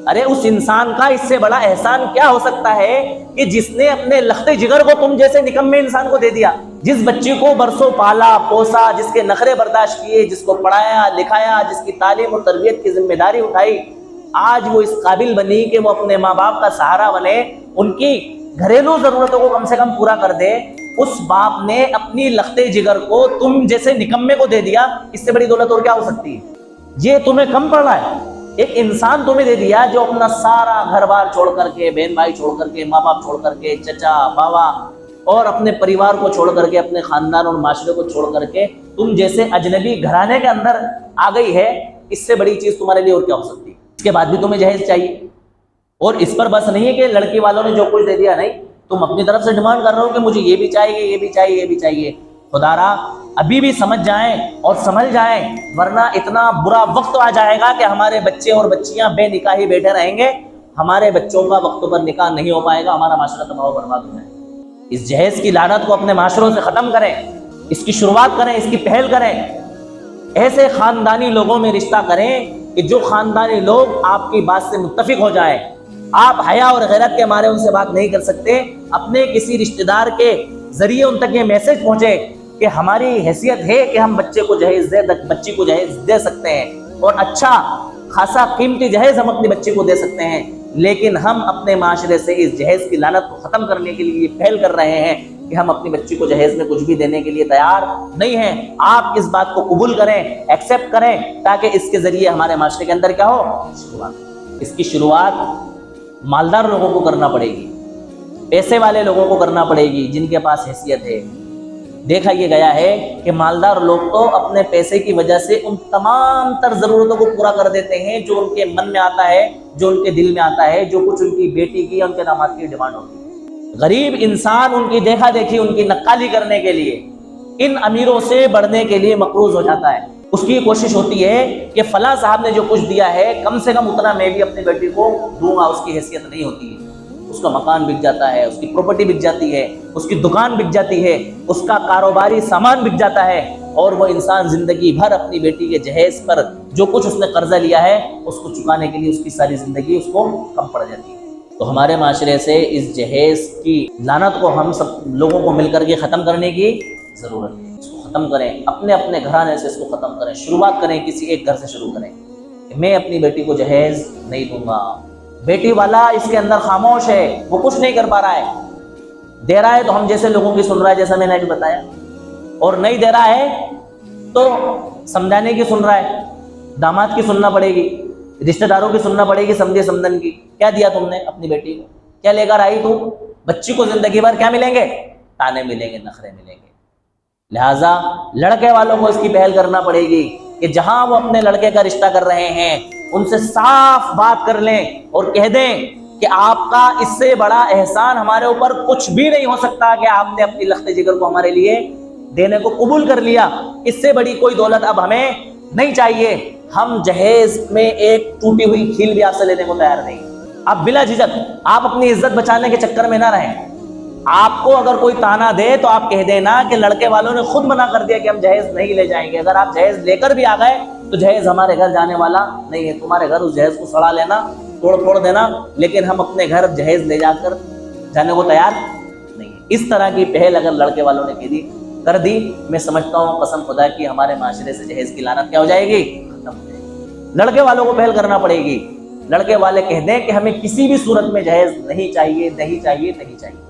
ارے اس انسان کا اس سے بڑا احسان کیا ہو سکتا ہے کہ جس نے اپنے لخت جگر کو تم جیسے نکمے انسان کو دے دیا، جس بچی کو برسوں پالا پوسا، جس کے نخرے برداشت کیے، جس کو پڑھایا لکھایا، جس کی تعلیم اور تربیت کی ذمہ داری اٹھائی، آج وہ اس قابل بنی کہ وہ اپنے ماں باپ کا سہارا بنے، ان کی گھریلو ضرورتوں کو کم سے کم پورا کر دے۔ اس باپ نے اپنی لخت جگر کو تم جیسے نکمے کو دے دیا، اس سے بڑی دولت اور کیا ہو سکتی ہے؟ یہ تمہیں کم پڑ رہا ہے؟ ایک انسان تمہیں دے دیا جو اپنا سارا گھر بار چھوڑ کر کے، بہن بھائی چھوڑ کر کے، ماں باپ چھوڑ کر کے، چچا باوا اور اپنے پریوار کو چھوڑ کر کے، اپنے خاندان اور معاشرے کو چھوڑ کر کے تم جیسے اجنبی گھرانے کے اندر آ گئی ہے، اس سے بڑی چیز تمہارے لیے اور کیا ہو سکتی ہے؟ اس کے بعد بھی تمہیں جہیز چاہیے، اور اس پر بس نہیں ہے کہ لڑکی والوں نے جو کچھ دے دیا، نہیں، تم اپنی طرف سے ڈیمانڈ کر رہے ہو کہ مجھے یہ بھی چاہیے، یہ بھی چاہیے، یہ بھی چاہیے۔ خدا را ابھی بھی سمجھ جائیں اور سنبھل جائیں، ورنہ اتنا برا وقت آ جائے گا کہ ہمارے بچے اور بچیاں بے نکاحی بیٹھے رہیں گے، ہمارے بچوں کا وقت پر نکاح نہیں ہو پائے گا، ہمارا معاشرہ تباہ و برباد ہو جائے گا۔ اس جہیز کی لعنت کو اپنے معاشروں سے ختم کریں، اس کی شروعات کریں، اس کی پہل کریں۔ ایسے خاندانی لوگوں میں رشتہ کریں کہ جو خاندانی لوگ آپ کی بات سے متفق ہو جائیں۔ آپ حیا اور غیرت کے مارے ان سے بات نہیں کر سکتے، اپنے کسی رشتہ دار کے ذریعے ان تک یہ میسج پہنچے کہ ہماری حیثیت ہے کہ ہم بچے کو جہیز بچی کو جہیز دے سکتے ہیں، اور اچھا خاصا قیمتی جہیز ہم اپنی بچی کو دے سکتے ہیں، لیکن ہم اپنے معاشرے سے اس جہیز کی لعنت کو ختم کرنے کے لیے پہل کر رہے ہیں کہ ہم اپنی بچی کو جہیز میں کچھ بھی دینے کے لیے تیار نہیں ہیں۔ آپ اس بات کو قبول کریں، ایکسیپٹ کریں، تاکہ اس کے ذریعے ہمارے معاشرے کے اندر کیا ہو؟ شروعات۔ اس کی شروعات مالدار لوگوں کو کرنا پڑے گی، پیسے والے لوگوں کو کرنا پڑے گی، جن کے پاس حیثیت ہے۔ دیکھا یہ گیا ہے کہ مالدار لوگ تو اپنے پیسے کی وجہ سے ان تمام تر ضرورتوں کو پورا کر دیتے ہیں جو ان کے من میں آتا ہے، جو ان کے دل میں آتا ہے، جو کچھ ان کی بیٹی کی، ان کے داماد کی ڈیمانڈ ہوتی ہے۔ غریب انسان ان کی دیکھا دیکھی، ان کی نقالی کرنے کے لیے، ان امیروں سے بڑھنے کے لیے مقروض ہو جاتا ہے۔ اس کی کوشش ہوتی ہے کہ فلاں صاحب نے جو کچھ دیا ہے کم سے کم اتنا میں بھی اپنی بیٹی کو دوں گا، اس کی حیثیت نہیں ہوتی ہے۔ اس کا مکان بک جاتا ہے، اس کی پراپرٹی بک جاتی ہے، اس کی دکان بک جاتی ہے، اس کا کاروباری سامان بک جاتا ہے، اور وہ انسان زندگی بھر اپنی بیٹی کے جہیز پر جو کچھ اس نے قرضہ لیا ہے اس کو چکانے کے لیے اس کی ساری زندگی اس کو کم پڑ جاتی ہے۔ تو ہمارے معاشرے سے اس جہیز کی لعنت کو ہم سب لوگوں کو مل کر کے ختم کرنے کی ضرورت ہے۔ اس کو ختم کریں، اپنے اپنے گھرانے سے اس کو ختم کریں، شروعات کریں، کسی ایک گھر سے شروع کریں کہ میں اپنی بیٹی کو جہیز نہیں دوں گا۔ بیٹی والا اس کے اندر خاموش ہے، وہ کچھ نہیں کر پا رہا ہے، دے رہا ہے تو ہم جیسے لوگوں کی سن رہا ہے، جیسا میں نے ابھی بتایا، اور نہیں دے رہا ہے تو سمجھانے کی سن رہا ہے، داماد کی سننا پڑے گی، رشتہ داروں کی سننا پڑے گی، سمجھے سمدن کی۔ کیا دیا تم نے اپنی بیٹی کو؟ کیا لے کر آئی تم؟ بچی کو زندگی بھر کیا ملیں گے؟ تانے ملیں گے، نخرے ملیں گے۔ لہٰذا لڑکے والوں کو اس کی پہل کرنا پڑے گی کہ جہاں وہ اپنے لڑکے کا رشتہ کر رہے ہیں ان سے صاف بات کر لیں اور کہہ دیں کہ آپ کا اس سے بڑا احسان ہمارے اوپر کچھ بھی نہیں ہو سکتا کہ آپ نے اپنی لخت جگر کو ہمارے لیے دینے کو قبول کر لیا، اس سے بڑی کوئی دولت اب ہمیں نہیں چاہیے، ہم جہیز میں ایک ٹوٹی ہوئی کھیل بھی آپ سے لینے کو تیار نہیں۔ اب بلا جھجک آپ اپنی عزت بچانے کے چکر میں نہ رہیں۔ آپ کو اگر کوئی تانا دے تو آپ کہہ دینا کہ لڑکے والوں نے خود منع کر دیا کہ ہم جہیز نہیں لے جائیں گے۔ اگر آپ جہیز لے کر بھی آ گئے تو جہیز ہمارے گھر جانے والا نہیں ہے، تمہارے گھر اس جہیز کو سڑا لینا، توڑ پھوڑ دینا، لیکن ہم اپنے گھر جہیز لے جا کر جانے کو تیار نہیں ہے۔ اس طرح کی پہل اگر لڑکے والوں نے کر دی، میں سمجھتا ہوں قسم خدا کی ہمارے معاشرے سے جہیز کی لعنت کیا ہو جائے گی؟ ختم ہو جائے گی۔ لڑکے والوں کو پہل کرنا پڑے گی، لڑکے والے کہہ دیں کہ ہمیں کسی بھی صورت میں جہیز نہیں چاہیے، نہیں چاہیے، نہیں چاہیے۔